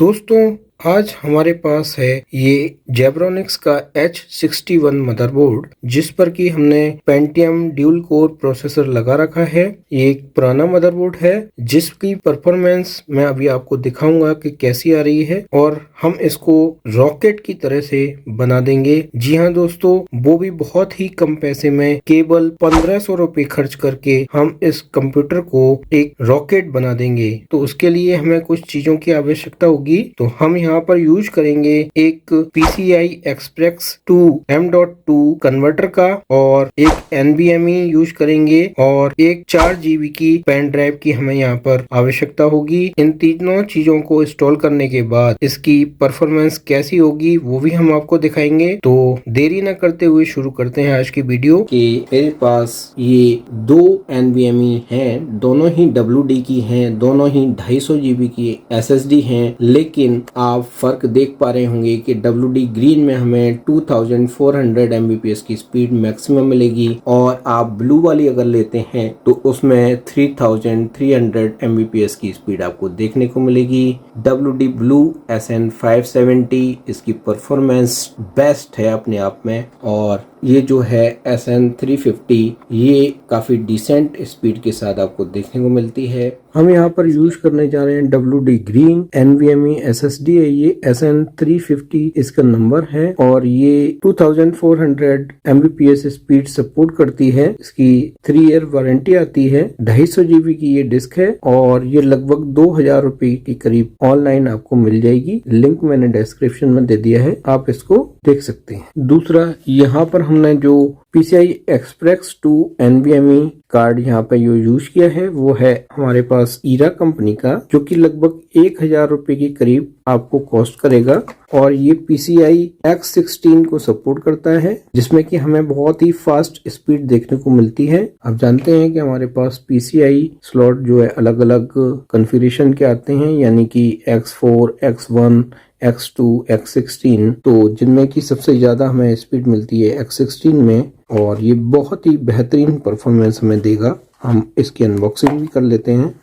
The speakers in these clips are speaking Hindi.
दोस्तों, आज हमारे पास है ये जेब्रोनिक्स का H61 मदरबोर्ड, जिस पर कि हमने पेंटियम ड्यूल कोर प्रोसेसर लगा रखा है। ये एक पुराना मदरबोर्ड है जिसकी परफॉर्मेंस मैं अभी आपको दिखाऊंगा कि कैसी आ रही है, और हम इसको रॉकेट की तरह से बना देंगे। जी हाँ दोस्तों, वो भी बहुत ही कम पैसे में, केवल 1500 रुपए खर्च करके हम इस कंप्यूटर को एक रॉकेट बना देंगे। तो उसके लिए हमें कुछ चीजों की आवश्यकता होगी। तो हम यहाँ पर यूज करेंगे एक PCI Express to M.2 converter का, और एक NVMe यूज करेंगे, और एक 4 GB की पेन ड्राइव की हमें यहाँ पर आवश्यकता होगी। इन तीनों चीजों को इंस्टॉल करने के बाद इसकी परफॉर्मेंस कैसी होगी वो भी हम आपको दिखाएंगे। तो देरी न करते हुए शुरू करते हैं आज की वीडियो। कि मेरे पास ये दो NVMe हैं, दोनों ही WD की हैं, दोनों ही 250 GB की SSD हैं, लेकिन आप फर्क देख पा रहे होंगे कि WD ग्रीन में हमें 2400 Mbps की स्पीड मैक्सिमम मिलेगी, और आप ब्लू वाली अगर लेते हैं तो उसमें 3300 Mbps की स्पीड आपको देखने को मिलेगी। WD ब्लू SN570 इसकी परफॉर्मेंस बेस्ट है अपने आप में, और ये जो है SN350 ये काफी डिसेंट स्पीड के साथ आपको देखने को मिलती है। हम यहाँ पर यूज करने जा रहे हैं WD ग्रीन NVMe SSD है, ये SN350 इसका नंबर है, और ये 2400 Mbps स्पीड सपोर्ट करती है। इसकी 3 ईयर वारंटी आती है। 250 GB की ये डिस्क है, और ये लगभग 2000 रुपए के करीब ऑनलाइन आपको मिल जाएगी। लिंक मैंने डिस्क्रिप्शन में दे दिया है, आप इसको देख सकते हैं। दूसरा, यहाँ पर हमने जो PCI Express to NVMe card यहाँ पे यूज किया है वो है हमारे पास ईरा कंपनी का, जो कि लगभग 1000 रुपए के करीब आपको कॉस्ट करेगा, और ये PCI X16 को सपोर्ट करता है, जिसमें कि हमें बहुत ही फास्ट स्पीड देखने को मिलती है। आप जानते हैं कि हमारे पास PCI स्लॉट जो है अलग अलग कॉन्फ़िगरेशन के आते हैं, यानी कि X4, X1, X2, X16, तो जिनमें की सबसे ज्यादा हमें स्पीड मिलती है X16 में, और ये बहुत ही बेहतरीन परफॉर्मेंस हमें देगा। हम इसकी अनबॉक्सिंग भी कर लेते हैं।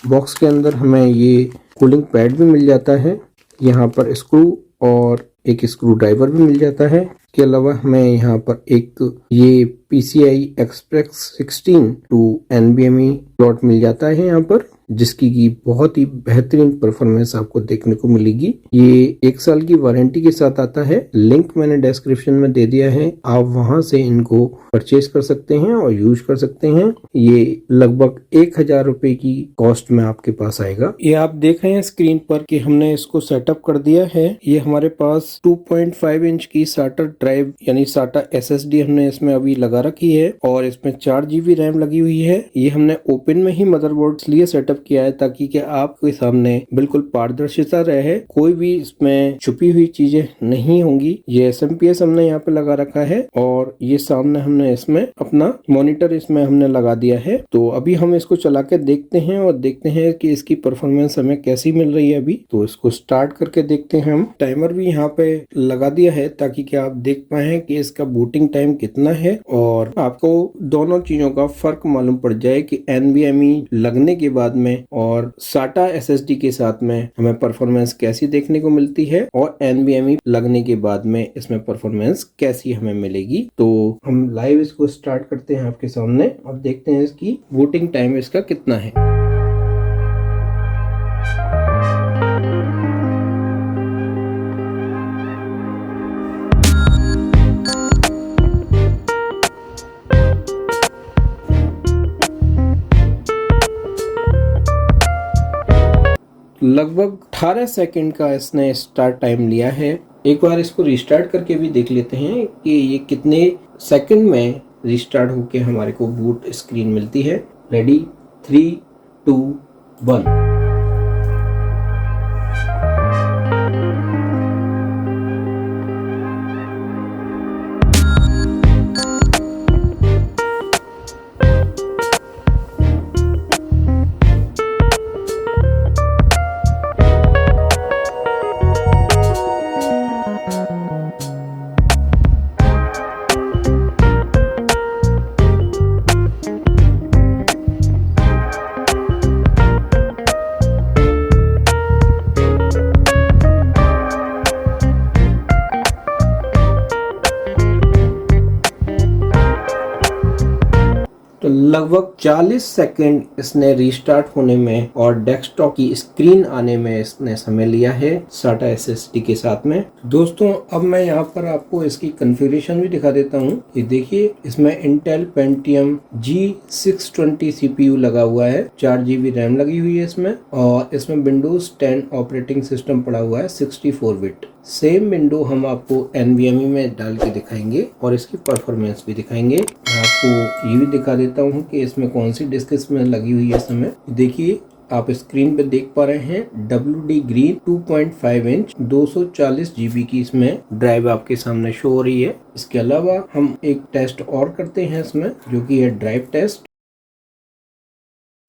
बॉक्स के अंदर हमें ये कूलिंग पैड भी मिल जाता है, यहाँ पर स्क्रू और एक स्क्रू ड्राइवर भी मिल जाता है। इसके अलावा हमें यहाँ पर एक ये PCI Express 16 to NVMe slot मिल जाता है यहाँ पर, जिसकी की बहुत ही बेहतरीन परफॉर्मेंस आपको देखने को मिलेगी। ये 1 साल की वारंटी के साथ आता है। लिंक मैंने डिस्क्रिप्शन में दे दिया है, आप वहां से इनको परचेज कर सकते हैं और यूज कर सकते हैं। ये लगभग 1000 रुपए की कॉस्ट में आपके पास आएगा। ये आप देख रहे हैं स्क्रीन पर कि हमने इसको सेटअप कर दिया है। ये हमारे पास 2.5 इंच की SATA ड्राइव यानी SATA SSD हमने इसमें अभी लगा रखी है, और इसमें 4 GB रैम लगी हुई है। ये हमने ओपन में ही मदरबोर्ड इसलिए सेटअप किया है ताकि कि आपके सामने बिल्कुल पारदर्शिता रहे, कोई भी इसमें छुपी हुई चीजें नहीं होंगी। ये SMPS हमने यहाँ पे लगा रखा है, और ये सामने हमने इसमें अपना मॉनिटर इसमें हमने लगा दिया है। तो अभी हम इसको चला के देखते हैं और देखते हैं कि इसकी परफॉर्मेंस हमें कैसी मिल रही है। अभी तो इसको स्टार्ट करके देखते हैं। हम टाइमर भी यहाँ पे लगा दिया है ताकि कि आप देख पाए कि इसका बूटिंग टाइम कितना है, और आपको दोनों चीजों का फर्क मालूम पड़ जाए कि NVMe लगने के बाद में और SATA SSD के साथ में हमें परफॉर्मेंस कैसी देखने को मिलती है, और NVMe लगने के बाद में इसमें परफॉर्मेंस कैसी हमें मिलेगी। तो हम लाइव इसको स्टार्ट करते हैं आपके सामने, और देखते हैं इसकी बूटिंग टाइम इसका कितना है। लगभग 18 सेकंड का इसने स्टार्ट टाइम लिया है। एक बार इसको रिस्टार्ट करके भी देख लेते हैं कि ये कितने सेकंड में रिस्टार्ट होके हमारे को बूट स्क्रीन मिलती है। रेडी, 3, 2, 1। लगभग 40 सेकंड इसने रीस्टार्ट होने में और डेस्कटॉप की स्क्रीन आने में इसने समय लिया है SATA SSD के साथ में। दोस्तों अब मैं यहाँ पर आपको इसकी कॉन्फ़िगरेशन भी दिखा देता हूँ। ये देखिए, इसमें इंटेल पेंटियम G620 CPU लगा हुआ है, 4 GB रैम लगी हुई है इसमें, और इसमें विंडोज 10 ऑपरेटिंग सिस्टम पड़ा हुआ है 64 बिट। सेम विंडो हम आपको NVMe में डाल के दिखाएंगे और इसकी परफॉर्मेंस भी दिखाएंगे। मैं आपको ये भी दिखा देता हूँ कि इसमें कौन सी डिस्क इसमें लगी हुई है इस समय। देखिए, आप स्क्रीन पे देख पा रहे हैं WD Green 2.5 इंच 240 GB की इसमें ड्राइव आपके सामने शो हो रही है। इसके अलावा हम एक टेस्ट और करते हैं इसमें, जो कि है ड्राइव टेस्ट।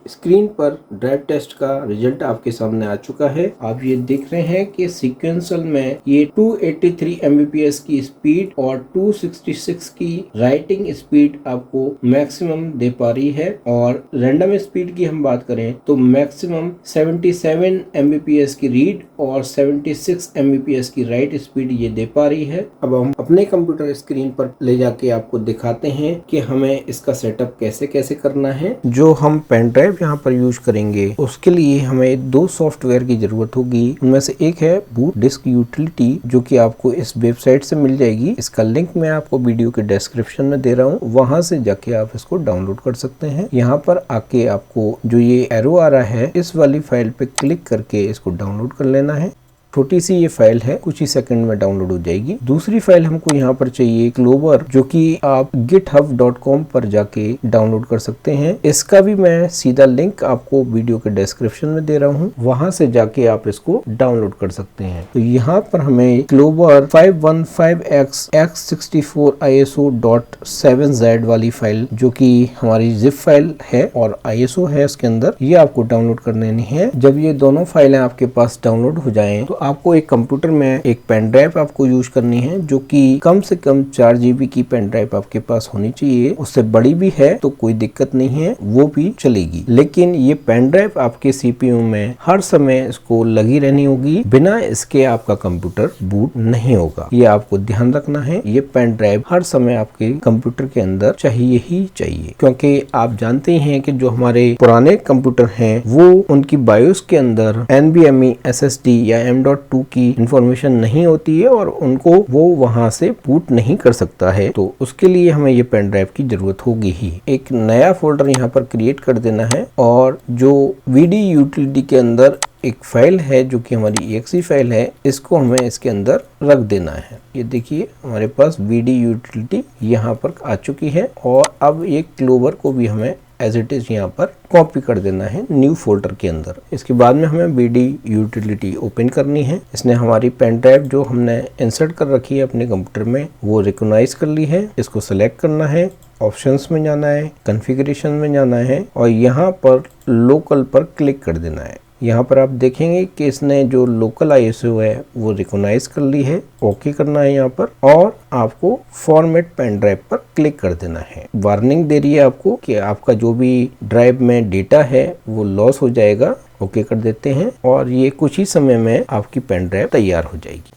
स्क्रीन पर ड्राइव टेस्ट का रिजल्ट आपके सामने आ चुका है। आप ये देख रहे हैं कि सीक्वेंशियल में ये 283 Mbps की स्पीड और 266 की राइटिंग स्पीड आपको मैक्सिमम दे पा रही है, और रैंडम स्पीड की हम बात करें तो मैक्सिमम 77 Mbps की रीड और 76 Mbps की राइट स्पीड ये दे पा रही है। अब हम अपने कंप्यूटर स्क्रीन पर ले जाके आपको दिखाते हैं कि हमें इसका सेटअप कैसे कैसे करना है। जो हम पेन ड्राइव यहाँ पर यूज करेंगे उसके लिए हमें 2 सॉफ्टवेयर की जरूरत होगी। उनमें से एक है बूट डिस्क यूटिलिटी, जो कि आपको इस वेबसाइट से मिल जाएगी। इसका लिंक मैं आपको वीडियो के डिस्क्रिप्शन में दे रहा हूँ, वहां से जाके आप इसको डाउनलोड कर सकते हैं। यहाँ पर आके आपको जो ये एरो आ रहा है, इस वाली फाइल पे क्लिक करके इसको डाउनलोड कर लेना है। छोटी सी ये फाइल है, कुछ ही सेकंड में डाउनलोड हो जाएगी। दूसरी फाइल हमको यहाँ पर चाहिए क्लोवर, जो कि आप github.com पर जाके डाउनलोड कर सकते हैं। इसका भी मैं सीधा लिंक आपको वीडियो के डिस्क्रिप्शन में दे रहा हूँ, वहां से जाके आप इसको डाउनलोड कर सकते हैं। तो यहाँ पर हमें क्लोवर 515x x64 ISO.7z वाली फाइल, जो कि हमारी जिप फाइल है और ISO है इसके अंदर, ये आपको डाउनलोड कर लेनी है। जब ये दोनों फाइलें आपके पास डाउनलोड हो जाएं तो आपको एक कंप्यूटर में एक पेन ड्राइव आपको यूज करनी है, जो कि कम से कम 4 GB की पेन ड्राइव आपके पास होनी चाहिए। उससे बड़ी भी है तो कोई दिक्कत नहीं है, वो भी चलेगी। लेकिन ये पेन ड्राइव आपके CPU में हर समय इसको लगी रहनी होगी, बिना इसके आपका कंप्यूटर बूट नहीं होगा। ये आपको ध्यान रखना है। ये पेन ड्राइव हर समय आपके कंप्यूटर के अंदर चाहिए ही चाहिए, क्योंकि आप जानते हैं कि जो हमारे पुराने कंप्यूटर हैं वो उनकी बायोस के अंदर NVMe SSD या M.2 की इंफॉर्मेशन नहीं होती है और उनको वो वहां से बूट नहीं कर सकता है। तो उसके लिए हमें ये पेन ड्राइव की जरूरत होगी ही। एक नया फोल्डर यहाँ पर क्रिएट कर देना है, और जो VD यूटिलिटी के अंदर एक फाइल है जो कि हमारी exe फाइल है, इसको हमें इसके अंदर रख देना है। ये देखिए, हमारे पास VD यूटिलिटी यहाँ पर आ चुकी है, और अब एक क्लोवर को भी हमें एज इट इज यहाँ पर कॉपी कर देना है न्यू फोल्डर के अंदर। इसके बाद में हमें VD यूटिलिटी ओपन करनी है। इसने हमारी पेन ड्राइव जो हमने इंसर्ट कर रखी है अपने कंप्यूटर में, वो रिकॉग्नाइज कर ली है। इसको सेलेक्ट करना है, ऑप्शंस में जाना है, कॉन्फ़िगरेशन में जाना है, और यहाँ पर लोकल पर क्लिक कर देना है। यहाँ पर आप देखेंगे कि इसने जो लोकल ISO है वो रिकॉग्नाइज कर ली है। ओके करना है यहाँ पर, और आपको फॉर्मेट पेन ड्राइव पर क्लिक कर देना है। वार्निंग दे रही है आपको कि आपका जो भी ड्राइव में डेटा है वो लॉस हो जाएगा। ओके कर देते हैं, और ये कुछ ही समय में आपकी पेन ड्राइव तैयार हो जाएगी।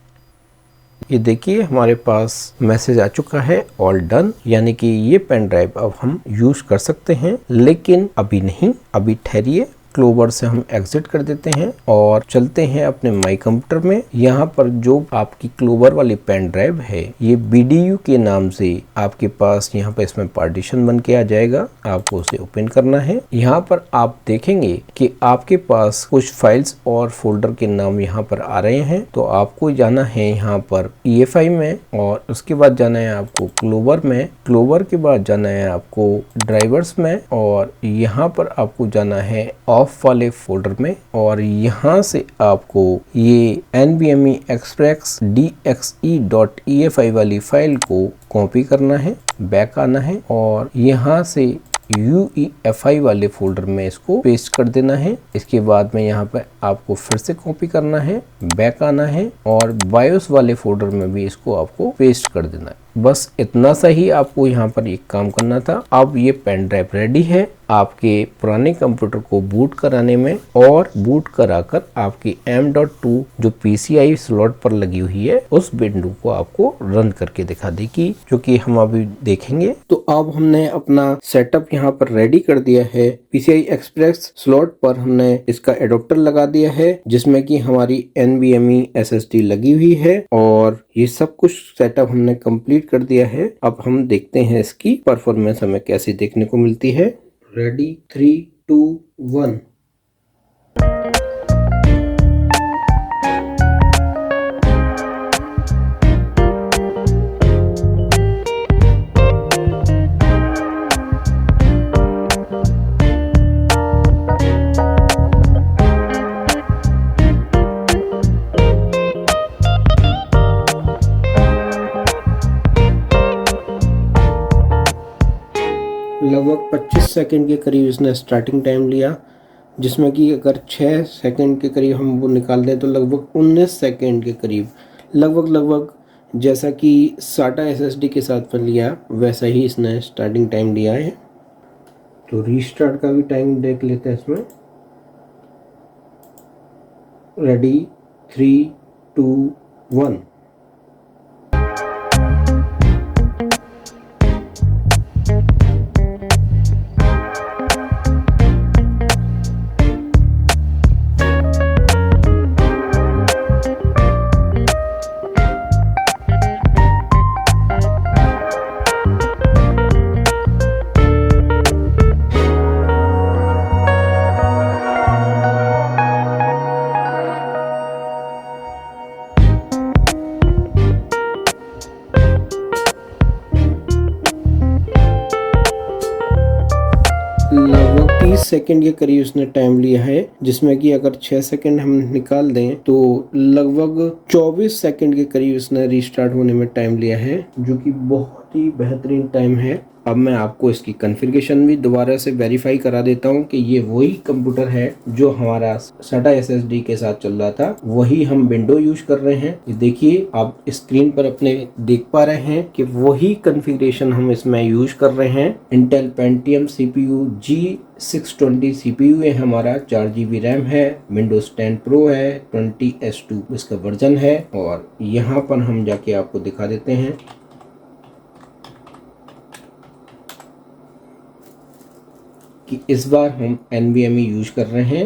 ये देखिए, हमारे पास मैसेज आ चुका है ऑल डन, यानी कि ये पेन ड्राइव अब हम यूज कर सकते हैं। लेकिन अभी नहीं, अभी ठहरिए। क्लोवर से हम एग्जिट कर देते हैं और चलते हैं अपने माई कंप्यूटर में। यहाँ पर जो आपकी क्लोवर वाली पेन ड्राइव है, ये BDU के नाम से आपके पास यहाँ पर इसमें पार्टीशन बन के आ जाएगा। आपको उसे ओपन करना है। यहाँ पर आप देखेंगे कि आपके पास कुछ फाइल्स और फोल्डर के नाम यहाँ पर आ रहे हैं। तो आपको जाना है यहाँ पर EFI में, और उसके बाद जाना है आपको क्लोवर में। क्लोवर के बाद जाना है आपको ड्राइवर्स में, और यहाँ पर आपको जाना है ऑफ वाले फोल्डर में, और यहाँ से आपको ये NVMe Express DXE.EFI वाली फाइल को कॉपी करना है, बैक आना है, और यहाँ से UEFI वाले फोल्डर में इसको पेस्ट कर देना है। इसके बाद में यहाँ पे आपको फिर से कॉपी करना है, बैक आना है, और बायोस वाले फोल्डर में भी इसको आपको पेस्ट कर देना है। बस इतना सा ही आपको यहाँ पर एक काम करना था। अब ये पेन ड्राइव रेडी है आपके पुराने कंप्यूटर को बूट कराने में, और बूट कराकर आपकी M.2 जो PCI स्लॉट पर लगी हुई है उस विंडो को आपको रन करके दिखा देगी, जो कि हम अभी देखेंगे। तो अब हमने अपना सेटअप यहाँ पर रेडी कर दिया है। PCI एक्सप्रेस स्लॉट पर हमने इसका एडोप्टर लगा दिया है जिसमें कि हमारी NVMe SSD लगी हुई है, और ये सब कुछ सेटअप हमने कंप्लीट कर दिया है। अब हम देखते हैं इसकी परफॉर्मेंस हमें कैसी देखने को मिलती है। रेडी 3, 2, 1। लगभग 25 सेकंड के करीब इसने स्टार्टिंग टाइम लिया, जिसमें कि अगर 6 सेकंड के करीब हम वो निकाल दें तो लगभग 19 सेकंड के करीब, लगभग जैसा कि SATA SSD के साथ में लिया वैसा ही इसने स्टार्टिंग टाइम लिया है। तो रीस्टार्ट का भी टाइम देख लेते हैं इसमें। रेडी 3, 2, 1। लगभग 30 सेकंड के करीब उसने टाइम लिया है, जिसमें कि अगर 6 सेकंड हम निकाल दें तो लगभग 24 सेकंड के करीब उसने रीस्टार्ट होने में टाइम लिया है, जो कि बहुत ही बेहतरीन टाइम है। अब मैं आपको इसकी कॉन्फ़िगरेशन भी दोबारा से वेरीफाई करा देता हूँ कि ये वही कंप्यूटर है जो हमारा SATA SSD के साथ चल रहा था, वही हम विंडो यूज कर रहे हैं। ये देखिए आप स्क्रीन पर अपने देख पा रहे हैं कि वही कॉन्फ़िगरेशन हम इसमें यूज कर रहे हैं। Intel Pentium CPU G620 CPU है हमारा, 4GB रैम है, विंडोज 10 प्रो है, 20S2 इसका वर्जन है। और यहाँ पर हम जाके आपको दिखा देते हैं कि इस बार हम NVMe यूज कर रहे हैं।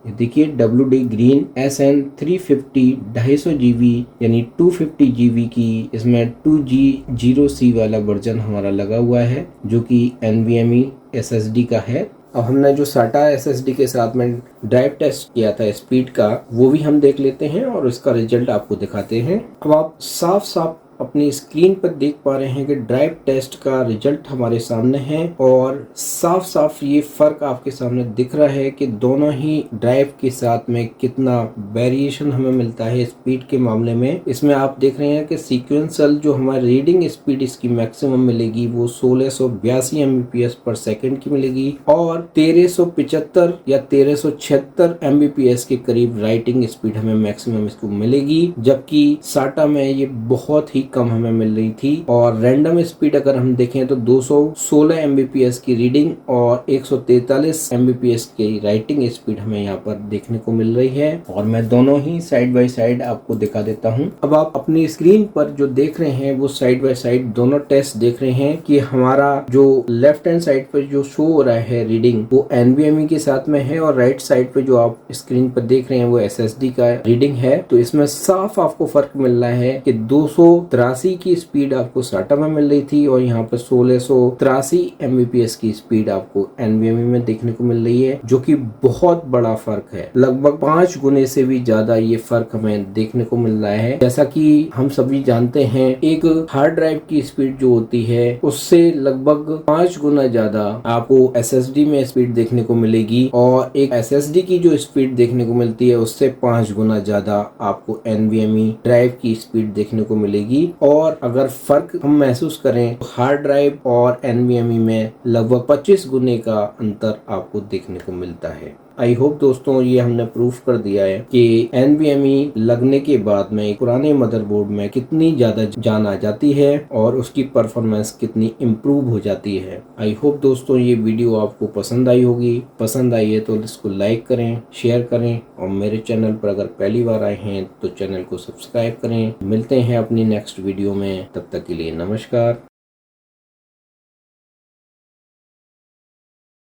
ये देखिए WD Green SN350 250 GB यानी 250 GB की इसमें 2G0C वाला वर्जन हमारा लगा हुआ है, जो कि NVMe SSD का है। अब हमने जो SATA SSD के साथ में ड्राइव टेस्ट किया था स्पीड का, वो भी हम देख लेते हैं और इसका रिजल्ट आपको दिखाते हैं। अब आप साफ साफ अपनी स्क्रीन पर देख पा रहे हैं कि ड्राइव टेस्ट का रिजल्ट हमारे सामने है, और साफ साफ ये फर्क आपके सामने दिख रहा है कि दोनों ही ड्राइव के साथ में कितना वेरिएशन हमें मिलता है स्पीड के मामले में। इसमें आप देख रहे हैं कि सीक्वेंशियल जो हमारी रीडिंग स्पीड इसकी मैक्सिमम मिलेगी वो 1682 Mbps पर सेकंड की मिलेगी, और 1375 या 1376 Mbps के करीब राइटिंग स्पीड हमें मैक्सिमम इसको मिलेगी, जबकि SATA में ये बहुत ही कम हमें मिल रही थी। और रैंडम स्पीड अगर हम देखें तो 216 Mbps की रीडिंग और 143 Mbps की राइटिंग स्पीड हमें यहाँ पर देखने को मिल रही है। और मैं दोनों ही साइड बाय साइड आपको दिखा देता हूँ। अब आप अपनी स्क्रीन पर जो देख रहे हैं वो साइड बाय साइड दोनों टेस्ट देख रहे हैं कि हमारा जो लेफ्ट हैंड साइड पर जो शो हो रहा है रीडिंग वो NVMe के साथ में है, और राइट साइड पे जो आप स्क्रीन पर देख रहे हैं वो SSD का रीडिंग है। तो इसमें साफ आपको फर्क मिल रहा है कि 283 की स्पीड आपको SATA में मिल रही थी और यहाँ पर 1683 Mbps की स्पीड आपको NVMe में देखने को मिल रही है, जो कि बहुत बड़ा फर्क है। लगभग 5 गुने से भी ज्यादा ये फर्क हमें देखने को मिल रहा है। जैसा कि हम सभी जानते हैं एक हार्ड ड्राइव की स्पीड जो होती है उससे लगभग 5 गुना ज्यादा आपको SSD में स्पीड देखने को मिलेगी, और एक SSD की जो स्पीड देखने को मिलती है उससे 5 गुना ज्यादा आपको NVMe ड्राइव की स्पीड देखने को मिलेगी। और अगर फर्क हम महसूस करें तो हार्ड ड्राइव और NVMe में लगभग 25 गुने का अंतर आपको देखने को मिलता है। आई होप दोस्तों ये हमने प्रूफ कर दिया है कि NVMe लगने के बाद में पुराने मदरबोर्ड में कितनी ज्यादा जान आ जाती है और उसकी परफॉर्मेंस कितनी इम्प्रूव हो जाती है। आई होप दोस्तों ये वीडियो आपको पसंद आई होगी। पसंद आई है तो इसको लाइक करें, शेयर करें और मेरे चैनल पर अगर पहली बार आए हैं तो चैनल को सब्सक्राइब करें। मिलते हैं अपनी नेक्स्ट वीडियो में, तब तक के लिए नमस्कार।